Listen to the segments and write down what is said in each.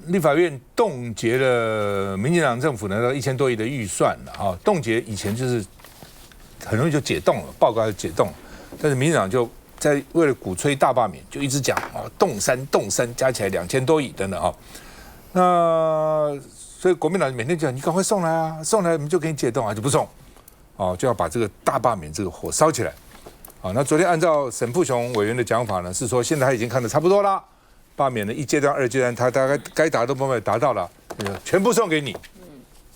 立法院冻结了民进党政府拿到1000多亿的预算了啊，冻结以前就是很容易就解冻了，报告就解冻了，但是民进党就在为了鼓吹大罢免，就一直讲啊，冻三加起来2000多亿等等啊，那所以国民党每天讲你赶快送来啊，送来我们就给你解冻啊，就不送，哦，就要把这个大罢免这个火烧起来。好，那昨天按照沈富雄委员的讲法呢，是说现在他已经看得差不多了，罢免的1阶段、2阶段，他大概该达的部分达到了，全部送给你，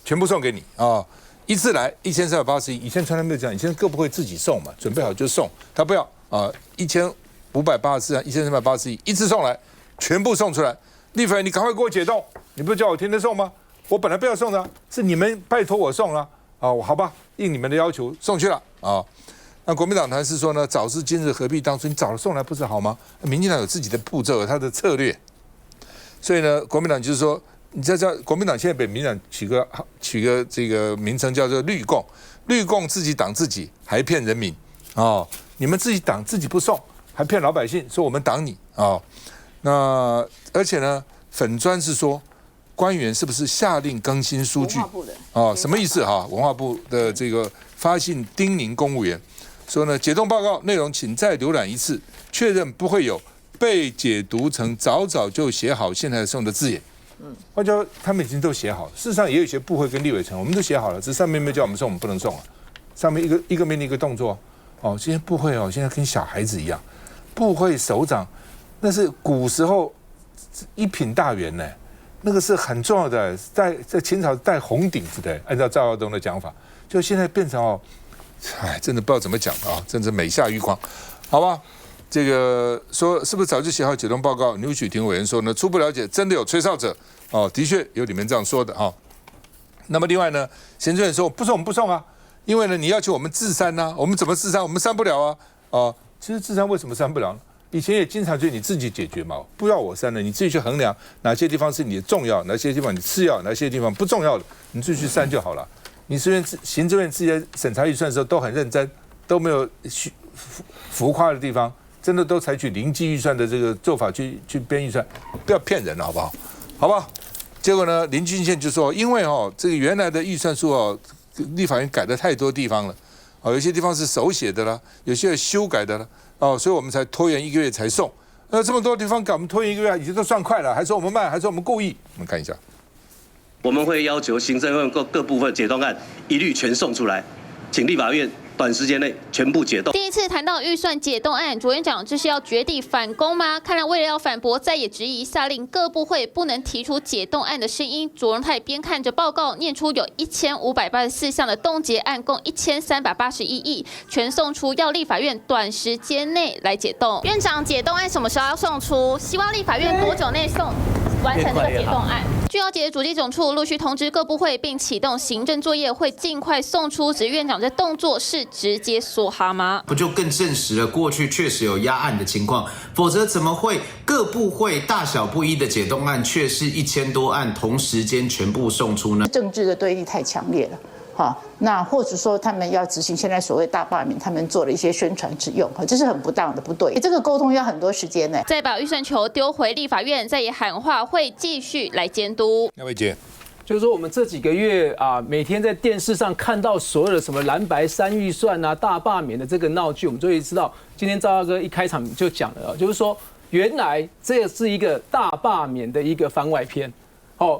全部送给你啊，一次来1380亿，以前从来没有这样，以前各部会自己送嘛，准备好就送，他不要啊，1584啊，1380亿一次送来，全部送出来，立法院你赶快给我解冻，你不是叫我天天送吗？我本来不要送的，是你们拜托我送了啊，好吧，应你们的要求送去了啊。那国民党团是说呢，早知今日何必当初？你早了送来不是好吗？民进党有自己的步骤，有他的策略，所以呢，国民党就是说，你知道，国民党现在被民进党取个这个名称叫做绿共，绿共自己挡自己，还骗人民哦，你们自己挡自己不送，还骗老百姓说我们挡你哦。那而且呢，粉专是说官员是不是下令更新数据？哦，什么意思哈？文化部的这个发信叮咛公务员。说呢，解冻报告内容请再浏览一次，确认不会有被解读成早就写好现在送的字眼。换句话说，他们已经都写好了。事实上，也有一些部会跟立委层，我们都写好了，只是上面没有叫我们送，我们不能送啊。上面一个命令一个动作。哦，这些部会哦，现在跟小孩子一样，部会首长那是古时候一品大员呢，那个是很重要的，在清朝戴红顶子的，按照赵耀东的讲法，就现在变成哦。哎，真的不知道怎么讲啊，真是美下于光，好吧？这个说是不是早就写好解冻报告？牛许婷委员说呢，初步了解，真的有吹哨者哦，的确有里面这样说的啊。那么另外呢，行政院说不送我们不送啊，因为呢你要求我们自删啊，我们怎么自删？我们删不了啊。哦，其实自删为什么删不了呢？以前也经常就你自己解决嘛，不要我删了，你自己去衡量哪些地方是你的重要，哪些地方你次要，哪些地方不重要的，你自己去删就好了。你行政院自己在审查预算的时候都很认真，都没有浮夸的地方，真的都采取零基预算的这个做法去编预算，不要骗人了，好不好？好吧？结果呢，林俊宪就说，因为这个原来的预算书立法院改了太多地方了，有些地方是手写的啦，有些修改的了，所以我们才拖延1个月才送。那这么多地方改，我们拖延1个月已经都算快了，还说我们慢，还说我们故意。我们看一下。我们会要求行政院各部分解冻案一律全送出来，请立法院短时间内全部解冻。第一次谈到预算解冻案，卓院长这是要绝地反攻吗？看来为了要反驳，再也质疑，下令各部会不能提出解冻案的声音。卓荣泰边看着报告，念出有1584项的冻结案，共1381亿，全送出，要立法院短时间内来解冻。院长，解冻案什么时候要送出？希望立法院多久内完成这个解冻案？据了解，主计总处陆续通知各部会，并启动行政作业，会尽快送出。只院长这动作是直接梭哈吗？不就更证实了过去确实有压案的情况？否则怎么会各部会大小不一的解冻案，却是1000多案同时间全部送出呢？政治的对立太强烈了。那或者说他们要执行现在所谓大罢免，他们做了一些宣传之用，这是很不当的，不对。这个沟通要很多时间呢。再把预算球丢回立法院，再也喊话会继续来监督。廖伟杰，就是说我们这几个月啊，每天在电视上看到所有的什么蓝白3预算啊、大罢免的这个闹剧，我们就会知道，今天赵大哥一开场就讲了，就是说原来这是一个大罢免的一个番外篇。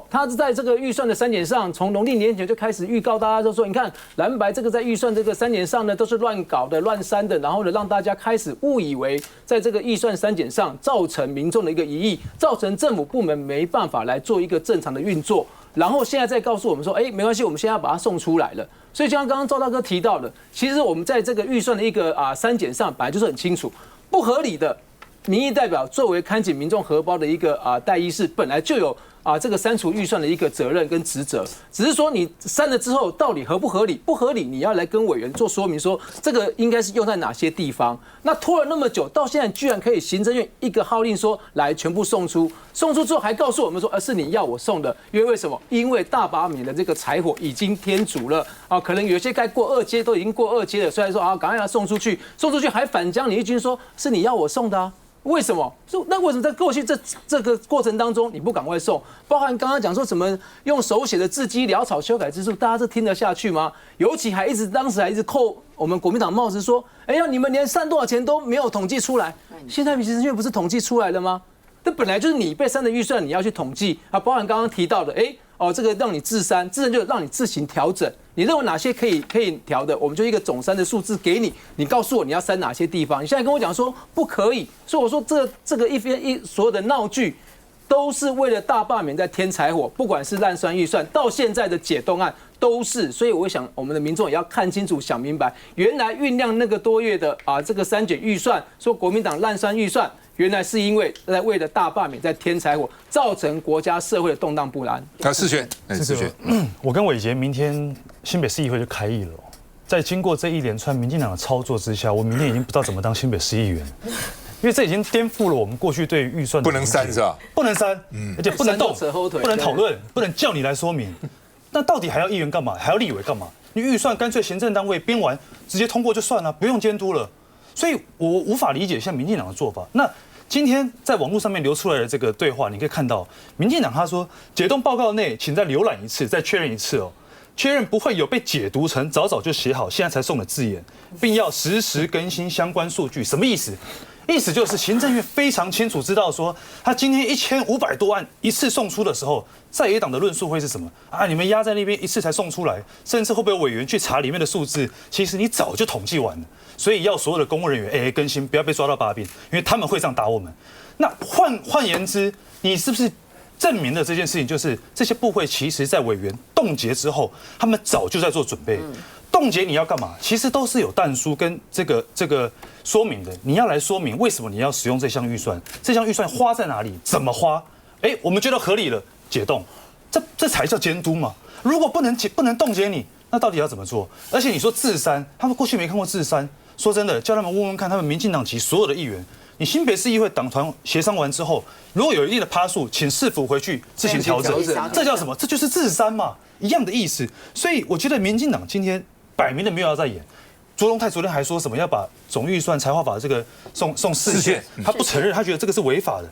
他是在这个预算的删减上，从农历年前就开始预告大家，就说你看蓝白这个在预算这个删减上呢，都是乱搞的、乱删的，然后呢让大家开始误以为在这个预算删减上造成民众的一个疑义，造成政府部门没办法来做一个正常的运作，然后现在再告诉我们说，没关系，我们现在要把它送出来了。所以就像刚刚赵大哥提到的，其实我们在这个预算的一个删减上，本来就是很清楚，不合理的民意代表作为看紧民众荷包的一个代议士，本来就有这个删除预算的一个责任跟职责，只是说你删了之后到底合不合理？不合理，你要来跟委员做说明，说这个应该是用在哪些地方。那拖了那么久，到现在居然可以行政院一个号令说来全部送出，送出之后还告诉我们说，是你要我送的，因为为什么？因为大罢免的这个柴火已经添足了可能有些该过2阶都已经过2阶了，所以说赶快要送出去，送出去还反将你一军说是你要我送的为什么？那为什么在过去这个过程当中你不赶快送？包含刚刚讲说什么用手写的字迹潦草修改之书，大家这听得下去吗？尤其当时还一直扣我们国民党帽子说，哎呀，你们连删多少钱都没有统计出来。现在民政院不是统计出来了吗？这本来就是你被删的预算，你要去统计啊。包含刚刚提到的，这个让你自删就让你自行调整。你认为哪些可以调的，我们就一个总删的数字给你，你告诉我你要删哪些地方。你现在跟我讲说不可以，所以我说这个所有的闹剧，都是为了大罢免在添柴火，不管是滥算预算到现在的解冻案都是。所以我想我们的民众也要看清楚、想明白，原来酝酿那个多月的这个删减预算，说国民党滥算预算。原来是因为为了大罢免在添柴火，造成国家社会的动荡不安。世轩，我跟伟杰明天新北市议会就开议了，在经过这一连串民进党的操作之下，我明天已经不知道怎么当新北市议员，因为这已经颠覆了我们过去对预算的不能删是吧？不能删，而且不能动，不能讨论，不能叫你来说明。那到底还要议员干嘛？还要立委干嘛？你预算干脆行政单位编完直接通过就算了，不用监督了。所以我无法理解像民进党的做法。那今天在网络上面流出来的这个对话，你可以看到，民进党他说解冻报告内，请再浏览一次，再确认一次哦，确认不会有被解读成早就写好，现在才送的字眼，并要实时更新相关数据。什么意思？意思就是行政院非常清楚知道说，他今天1500多案一次送出的时候，在野党的论述会是什么啊？你们压在那边一次才送出来，甚至会不会有委员去查里面的数字？其实你早就统计完了。所以要所有的公务人员更新，不要被抓到把柄，因为他们会这样打我们。那换言之，你是不是证明了这件事情？就是这些部会其实在委员冻结之后，他们早就在做准备。冻结你要干嘛？其实都是有但书跟这个说明的。你要来说明为什么你要使用这项预算，这项预算花在哪里，怎么花？我们觉得合理了，解冻，这才叫监督嘛。如果不能冻结你，那到底要怎么做？而且你说自删，他们过去没看过自删。说真的，叫他们问问看，他们民进党籍所有的议员，你新北市议会党团协商完之后，如果有一定的趴数，请市府回去自行调整，这叫什么？这就是自删嘛，一样的意思。所以我觉得民进党今天摆明的没有要再演。卓荣泰昨天还说什么要把总预算财划法这个送市县，他不承认，他觉得这个是违法的。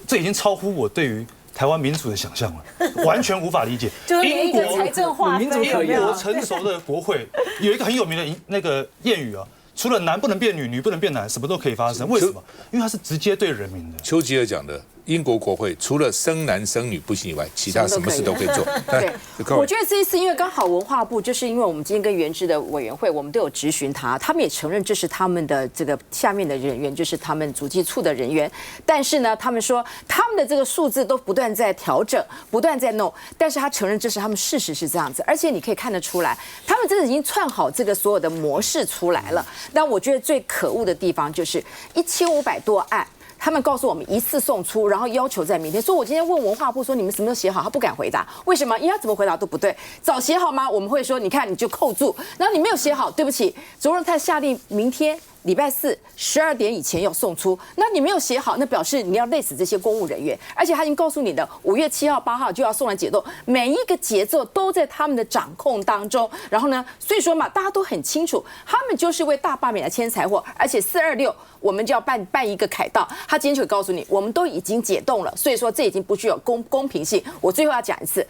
这已经超乎我对于台湾民主的想象了，完全无法理解。就是一个财政划分，英国成熟的国会有一个很有名的那个谚语啊，除了男不能变女，女不能变男，什么都可以发生。为什么？因为它是直接对人民的。丘吉尔讲的，英国国会除了生男生女不行以外，其他什么事都可以做。对，我觉得这一次因为刚好文化部，就是因为我们今天跟原知的委员会，我们都有质询他们也承认这是他们的这个下面的人员，就是他们主计处的人员。但是呢，他们说他们的这个数字都不断在调整，不断在弄。但是他承认这是他们事实是这样子，而且你可以看得出来，他们真的已经串好这个所有的模式出来了。但我觉得最可恶的地方就是1500多案。他们告诉我们一次送出，然后要求在明天。所以我今天问文化部说你们什么时候写好，他不敢回答。为什么？因为他怎么回答都不对。早写好吗？我们会说你看你就扣住，然后你没有写好，对不起，卓荣泰下令明天礼拜4 12点以前要送出，那你没有写好，那表示你要累死这些公务人员。而且他已经告诉你的5月7号、8号就要送来解冻，每一个节奏都在他们的掌控当中。然后呢，所以说嘛，大家都很清楚，他们就是为大罢免来添柴火。而且426我们就要办一个凯道，他今天就会告诉你，我们都已经解冻了，所以说这已经不具有公平性。我最后要讲一次。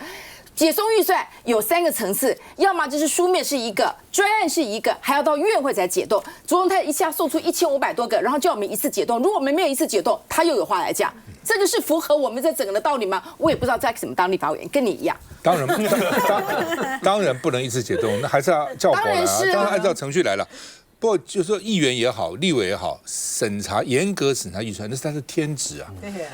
解松预算有3个层次，要么就是书面是一个，专案是一个，还要到院会才解冻。卓荣泰一下送出1500多个，然后叫我们一次解冻。如果我们没有一次解冻，他又有话来讲，这个是符合我们这整个的道理吗？我也不知道在怎么当立法委员，跟你一样。当然不能一次解冻，那还是要叫过来啊，当然按照程序来了。不过就是说，议员也好，立委也好，严格审查预算，那是他的天职啊。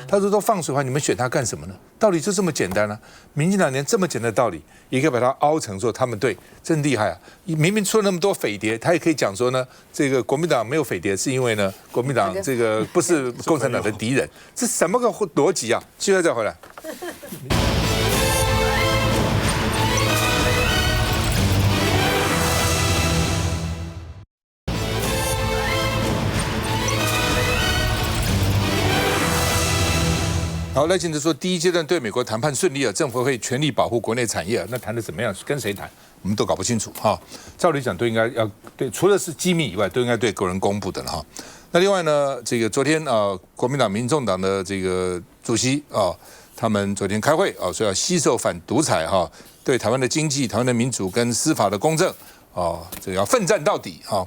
他说都放水的话，你们选他干什么呢？道理就这么简单啊！民进党连这么简单的道理，也可以把它凹成说他们对，真厉害啊！明明出了那么多匪谍，他也可以讲说呢，这个国民党没有匪谍，是因为呢，国民党这个不是共产党的敌人，这什么个逻辑啊？接着再回来。好，赖清德说，第一阶段对美国谈判顺利了，政府会全力保护国内产业。那谈的怎么样？跟谁谈？我们都搞不清楚哈。照理讲都应该要对，除了是机密以外，都应该对国人公布的了哈。那另外呢，这个昨天国民党、民众党的这个主席他们昨天开会说要携手反独裁哈，对台湾的经济、台湾的民主跟司法的公正这个要奋战到底哈。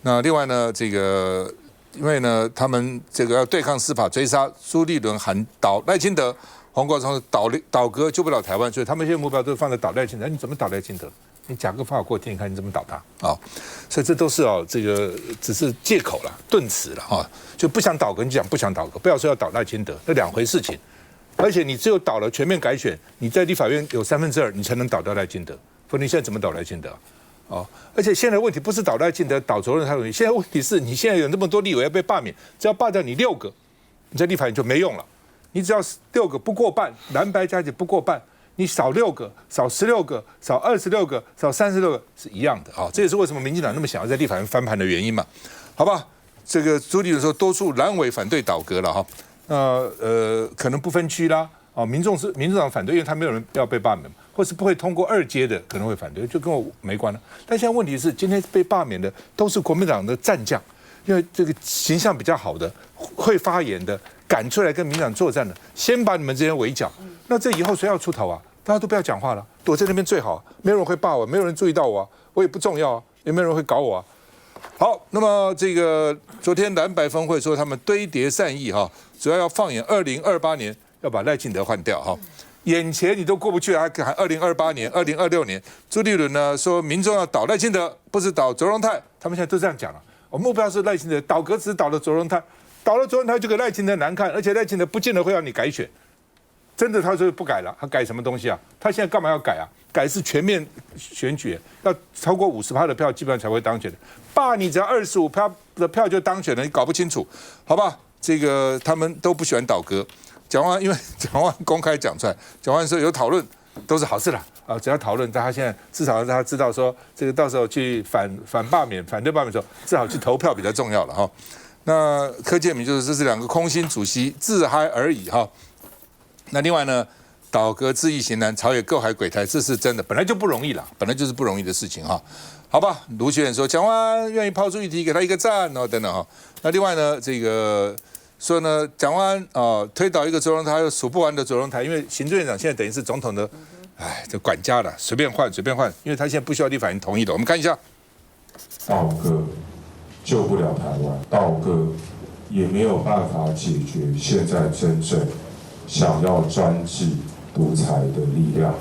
那另外呢，这个因为呢，他们这个要对抗司法追杀，朱立伦喊倒赖清德。黄国昌倒戈救不了台湾，所以他们现在目标都放在倒赖清德。你怎么倒赖清德？你讲个法给我听听看，你怎么倒他所以这都是这个只是借口了、顿词了就不想倒戈，你讲不想倒戈，不要说要倒赖清德，那两回事情。而且你只有倒了全面改选，你在立法院有2/3，你才能倒掉赖清德。否则你现在怎么倒赖清德而且现在问题不是倒赖清德、倒卓人他问题，现在问题是你现在有那么多立委要被罢免，只要罢掉你6个，你在立法院就没用了。你只要6个不过半，蓝白加起不过半，你少6个、少16个、少26个、少36个是一样的这也是为什么民进党那么想要在立法院翻盘的原因嘛？好吧，这个朱立伦说多数蓝委反对倒阁了可能不分区啦民众党反对，因为他没有人要被罢免，或是不会通过2阶的可能会反对，就跟我没关了。但现在问题是，今天被罢免的都是国民党的战将，因为这个形象比较好的、会发言的。赶出来跟民进党作战的，先把你们这些围剿，那这以后谁要出头大家都不要讲话了，躲在那边最好，没有人会罢我，没有人注意到我我也不重要也没有人会搞我好，那么这个昨天蓝白峰会说他们堆叠善意主要放眼2028年要把赖清德换掉眼前你都过不去，还喊2028年、2026年。朱立伦呢说民众要倒赖清德，不是倒卓荣泰，他们现在都这样讲了。我目标是赖清德，倒戈只是倒了卓荣泰。倒了卓荣泰就给赖清德难看，而且赖清德不见得会让你改选，真的他说不改了，他改什么东西他现在干嘛要改改是全面选举，要超过50%的票基本上才会当选的。罢你只要25%的票就当选了，你搞不清楚，好吧？这个他们都不喜欢倒戈。蒋万因为蒋万公开讲出来，蒋万说有讨论都是好事啦只要讨论，但他现在至少让他知道说，这个到时候去反罢免、反对罢免的时候，至少去投票比较重要了那柯建铭就是这是2个空心主席自嗨而已那另外呢，倒戈自缢行难，朝野各怀鬼胎，这是真的，本来就不容易啦，本来就是不容易的事情好吧，卢学远说蒋万安愿意抛出议题，给他一个赞等等那另外呢，这个说呢，蒋万安推倒一个卓荣泰，还有数不完的卓荣泰，因为行政院长现在等于是总统的，这管家了，随便换，因为他现在不需要立法院同意的。我们看一下，倒戈救不了台湾，倒戈也没有办法解决现在真正想要专制独裁的力量，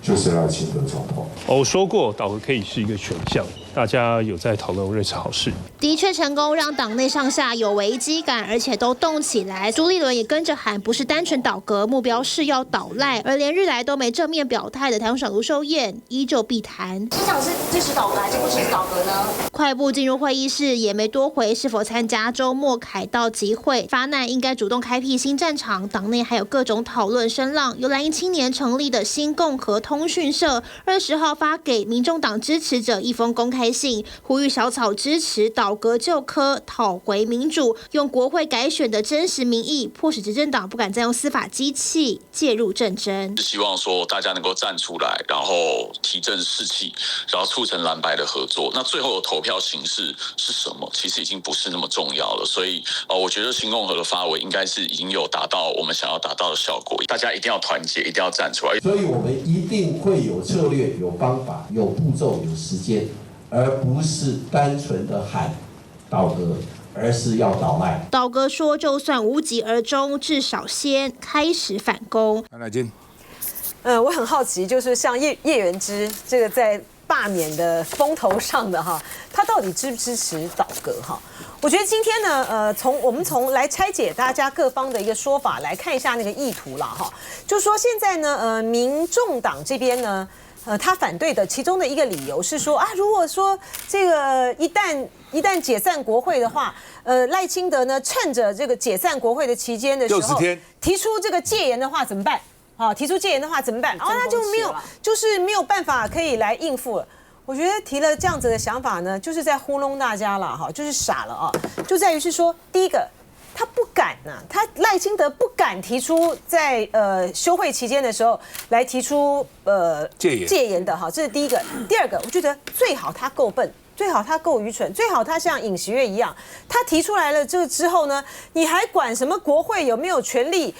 就是赖清德总统。我说过，倒戈可以是一个选项，大家有在讨论，我认为是好事。的确成功让党内上下有危机感，而且都动起来。朱立伦也跟着喊，不是单纯倒戈，目标是要倒赖。而连日来都没正面表态的台中省卢秀燕依旧避谈。市长是支持倒戈还是不支持倒戈呢？快步进入会议室，也没多回是否参加周末凯道集会。发难应该主动开辟新战场，党内还有各种讨论声浪。由蓝营青年成立的新共和通讯社20号发给民众党支持者一封公开信，呼吁小草支持倒戈救科，讨回民主，用国会改选的真实民意，迫使执政党不敢再用司法机器介入政争。希望说大家能够站出来，然后提振士气，然后促成蓝白的合作。那最后的投票形式是什么？其实已经不是那么重要了。所以我觉得新共和的发文应该是已经有达到我们想要达到的效果。大家一定要团结，一定要站出来。所以我们一定会有策略、有方法、有步骤、有时间，而不是单纯的喊倒戈，而是要倒赖。倒戈说，就算无疾而终，至少先开始反攻。安乃金，我很好奇，就是像叶元之这个在罢免的风头上的他到底支不支持倒戈我觉得今天呢，我们从来拆解大家各方的一个说法来看一下那个意图啦就是说现在呢，民众党这边呢。他反对的其中的一个理由是说如果说这个一旦解散国会的话，赖清德呢趁着这个解散国会的期间的时候，提出这个戒严的话怎么办？提出戒严的话怎么办？那就没有办法可以来应付了。我觉得提了这样子的想法呢，就是在糊弄大家了就是傻了就在于是说，第一个，他不敢啊，他赖清德不敢提出在休会期间的时候来提出戒严的哈，这是第一个。第二个，我觉得最好他够笨。最好他够愚蠢，最好他像尹锡悦一样，他提出来了这个之后呢，你还管什么国会有没有权利？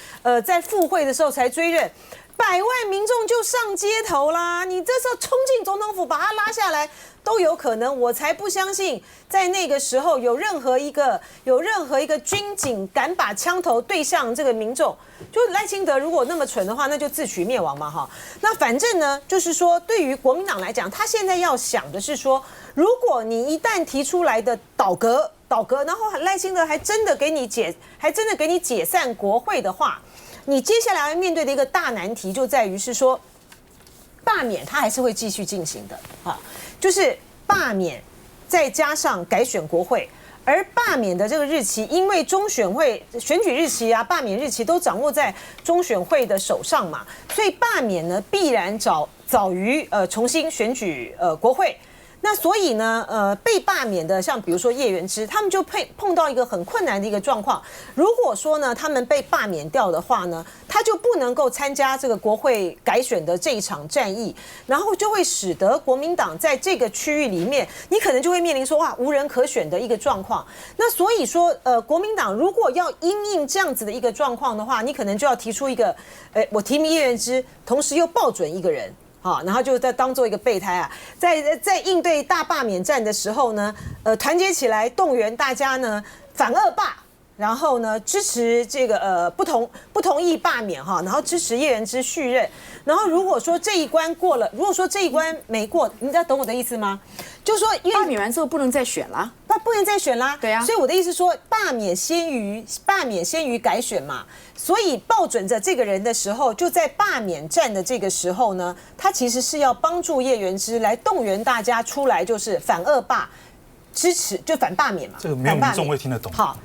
在复会的时候才追认，百万民众就上街头啦！你这时候冲进总统府把他拉下来都有可能，我才不相信在那个时候有任何一个军警敢把枪头对向这个民众。就赖清德如果那么蠢的话，那就自取灭亡嘛哈。那反正呢，就是说对于国民党来讲，他现在要想的是说，如果你一旦提出来的倒戈，然后赖清德还真的给你解散国会的话，你接下来要面对的一个大难题就在于是说，罢免它还是会继续进行的啊，就是罢免再加上改选国会。而罢免的这个日期，因为中选会选举日期啊、罢免日期都掌握在中选会的手上嘛，所以罢免呢必然早于重新选举国会。那所以呢，被罢免的，像比如说叶元之，他们就碰到一个很困难的一个状况。如果说呢，他们被罢免掉的话呢，他就不能够参加这个国会改选的这一场战役，然后就会使得国民党在这个区域里面，你可能就会面临说哇无人可选的一个状况。那所以说，国民党如果要因应这样子的一个状况的话，你可能就要提出一个，我提名叶元之，同时又抱准一个人。然后就在当做一个备胎啊，在应对大罢免战的时候呢，团结起来，动员大家呢反恶罢，然后呢支持这个不同意罢免哈，然后支持叶元之续任。然后如果说这一关过了，如果说这一关没过，你懂我的意思吗？就是说，因为罢免完之后不能再选啦，不能再选啦。对啊，所以我的意思说，罢免先于改选嘛。所以抱准着这个人的时候，就在罢免战的这个时候呢，他其实是要帮助叶元之来动员大家出来，就是反恶罢，支持就反罢免嘛。这个没有民众会听得懂。好。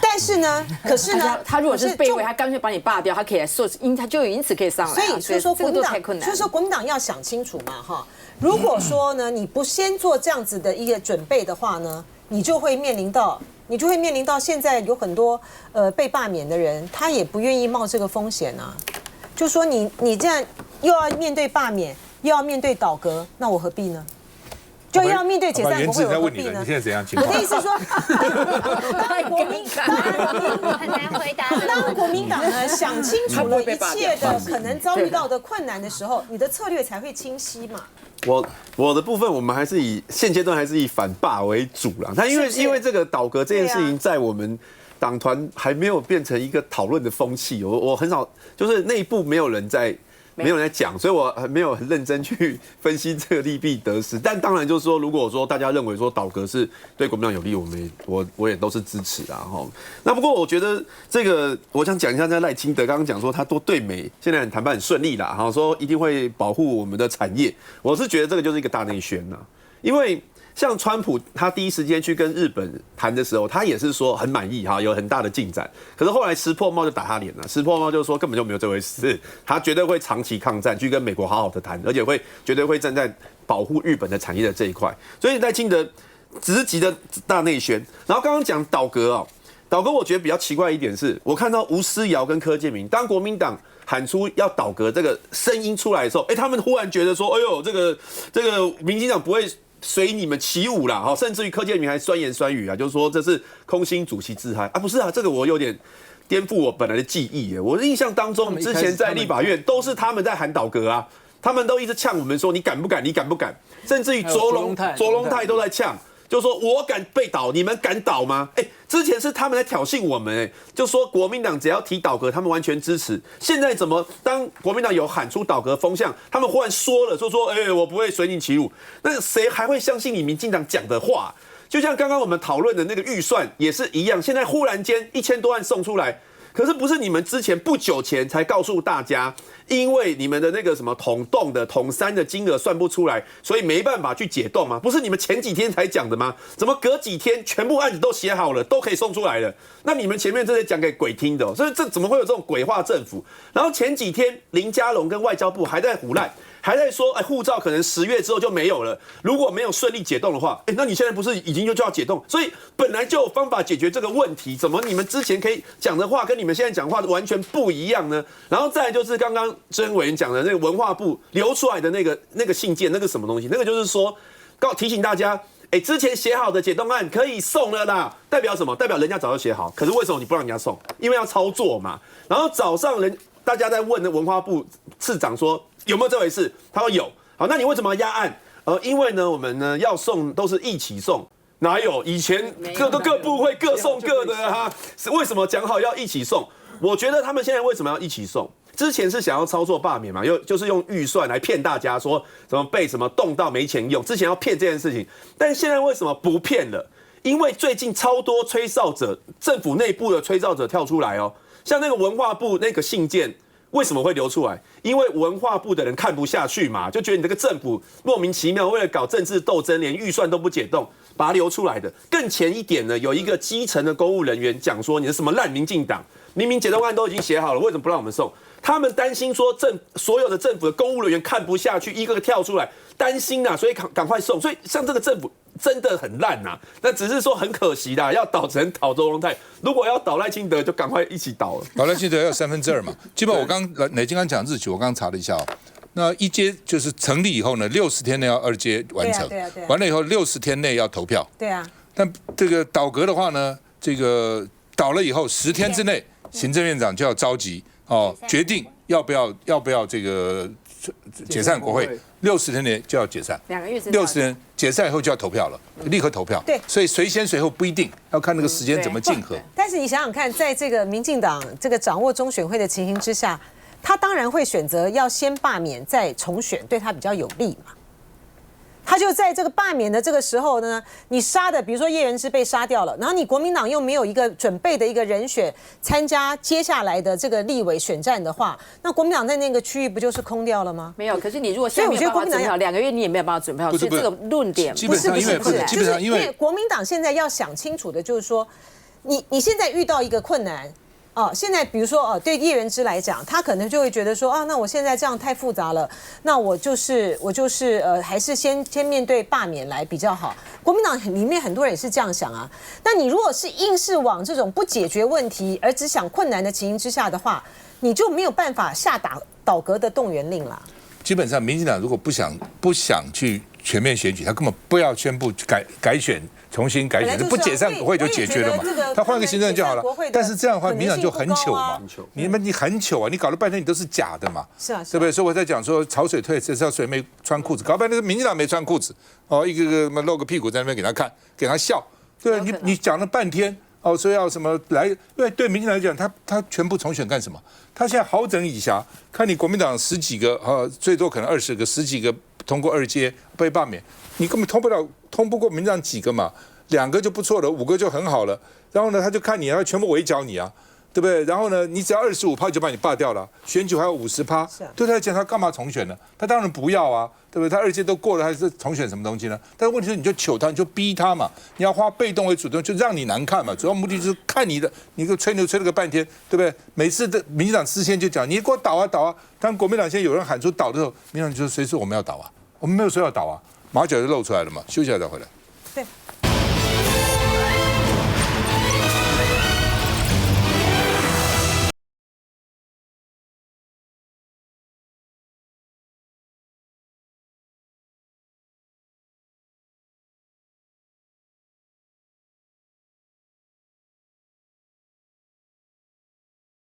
但是呢，可是呢，他如果是备位，他干脆把你罢掉，他可以来说，他就因此可以上来。所以说国民党，所以说国民党要想清楚嘛，哈。如果说呢，你不先做这样子的一个准备的话呢，你就会面临到现在有很多被罢免的人，他也不愿意冒这个风险啊。就说你这样又要面对罢免，又要面对倒阁，那我何必呢？就要面对解散国会，我何必呢？你现在怎样情况？我的意思说，当国民很难回答。当国民党呢想清楚了一切的可能遭遇到的困难的时候，你的策略才会清晰嘛。我的部分，我们还是以现阶段还是以反罢为主啦。但因为这个倒阁这件事情，在我们党团还没有变成一个讨论的风气，我很少就是内部没有人在讲，所以我没有很认真去分析这个利弊得失。但当然就是说，如果说大家认为说倒阁是对国民党有利，我也都是支持啊哈。那不过我觉得这个，我想讲一下，在赖清德刚刚讲说他都对美现在谈判很顺利啦，哈，说一定会保护我们的产业。我是觉得这个就是一个大内宣呐，因为像川普他第一时间去跟日本谈的时候，他也是说很满意哈，有很大的进展。可是后来石破茂就打他脸了，石破茂就说根本就没有这回事，他绝对会长期抗战，去跟美国好好的谈，而且绝对会站在保护日本的产业的这一块。所以赖清德直击的大内宣。然后刚刚讲倒阁哦，倒阁我觉得比较奇怪一点是，我看到吴思瑶跟柯建铭，当国民党喊出要倒阁这个声音出来的时候，他们忽然觉得说，哎呦，这个民进党不会随你们起舞啦，甚至于柯建铭还酸言酸语啊，就是说这是空心主席自嗨啊，不是啊，这个我有点颠覆我本来的记忆耶。我的印象当中，之前在立法院都是他们在喊倒阁啊，他们都一直呛我们说你敢不敢，你敢不敢，甚至于卓荣泰都在呛。就说我敢被倒，你们敢倒吗？之前是他们在挑衅我们，就说国民党只要提倒阁，他们完全支持。现在怎么当国民党有喊出倒阁风向，他们忽然说了，说我不会随你起舞，那谁还会相信你民进党讲的话？就像刚刚我们讨论的那个预算也是一样，现在忽然间1000多万送出来。可是不是你们之前不久前才告诉大家，因为你们的那个什么统动的统3的金额算不出来，所以没办法去解冻吗？不是你们前几天才讲的吗？怎么隔几天全部案子都写好了，都可以送出来了？那你们前面这些讲给鬼听的所以这怎么会有这种鬼话政府？然后前几天林佳龙跟外交部还在胡乱，还在说，护照可能10月之后就没有了。如果没有顺利解冻的话，那你现在不是已经就要解冻？所以本来就有方法解决这个问题，怎么你们之前可以讲的话跟你们现在讲话完全不一样呢？然后再来就是刚刚志恩委员讲的那个文化部流出来的那个信件，那个什么东西？那个就是说，提醒大家。之前写好的解冻案可以送了啦，代表什么？代表人家早就写好，可是为什么你不让人家送？因为要操作嘛。然后早上大家在问的文化部次长说有没有这回事？他说有。好，那你为什么要压案？因为呢，我们呢要送都是一起送，哪有以前各部会各送各的哈？是为什么讲好要一起送？我觉得他们现在为什么要一起送？之前是想要操作罢免嘛，就是用预算来骗大家说什么被什么动到没钱用，之前要骗这件事情，但现在为什么不骗了？因为最近超多吹哨者，政府内部的吹哨者跳出来哦，像那个文化部那个信件为什么会流出来？因为文化部的人看不下去嘛，就觉得你这个政府莫名其妙为了搞政治斗争，连预算都不解冻，把它流出来的。更前一点呢，有一个基层的公务人员讲说你是什么烂民进党，明明解冻案都已经写好了，为什么不让我们送？他们担心说所有的政府的公务人员看不下去，一个个跳出来，担心呐，所以赶快送。所以像这个政府真的很烂呐，那只是说很可惜啦，要倒只能倒周荣泰，如果要倒赖清德，就赶快一起倒了。倒赖清德要2/3嘛，基本上乃金刚讲日期，我刚查了一下哦。那一阶就是成立以后呢，60天内要2阶完成，完了以后60天内要投票。对啊。但这个倒阁的话呢，这个倒了以后10天之内，行政院长就要召集。决定要不要这个解散国会，60天内就要解散，2个月，60天解散以后就要投票了，立刻投票。对，所以谁先谁后不一定，要看那个时间怎么竞合。但是你想想看，在这个民进党这个掌握中选会的情形之下，他当然会选择要先罢免再重选，对他比较有利嘛。他就在这个罢免的这个时候呢，你杀的，比如说叶元之被杀掉了，然后你国民党又没有一个准备的一个人选参加接下来的这个立委选战的话，那国民党在那个区域不就是空掉了吗？没有，可是你如果现在没有办法准备好，2个月你也没有办法准备好，所以这个论点基本上因为国民党现在要想清楚的就是说，你现在遇到一个困难。现在比如说对叶元之来讲，他可能就会觉得说那我现在这样太复杂了，那我就是还是先面对罢免来比较好。国民党里面很多人也是这样想啊。那你如果是硬是往这种不解决问题而只想困难的情形之下的话，你就没有办法下倒阁的动员令啦。基本上，民进党如果不想去全面选举，他根本不要宣布改选。重新改选，不解散国会就解决了嘛？他换个行政就好了。但是这样的话，民进党就很糗嘛。你很糗啊！你搞了半天，你都是假的嘛？是啊，对不对？所以我在讲说，潮水退，这是要谁没穿裤子？搞半天，民进党没穿裤子，一个个露个屁股在那边给他看，给他笑。对，你讲了半天，说要什么来？因为对民进党来讲，他全部重选干什么？他现在好整以暇，看你国民党10几个，最多可能20个、10几个通过2阶被罢免。你根本通不过民进党几个嘛，2个就不错了，5个就很好了。然后呢，他就看你，他全部围剿你啊，对不对？然后呢，你只要25%就把你罢掉了，选举还有50%，对他来讲，他干嘛重选呢？他当然不要啊，对不对？他2阶都过了，还是重选什么东西呢？但是问题是，你就糗他，你就逼他嘛，你要花被动为主动，就让你难看嘛。主要目的就是看你的，你给吹牛吹了个半天，对不对？每次的民进党事先就讲，你给我倒啊倒啊。当国民党现在有人喊出倒的时候，民进党就说谁说我们要倒啊？我们没有说要倒啊。马脚就露出来了嘛，休息一下再回来。对。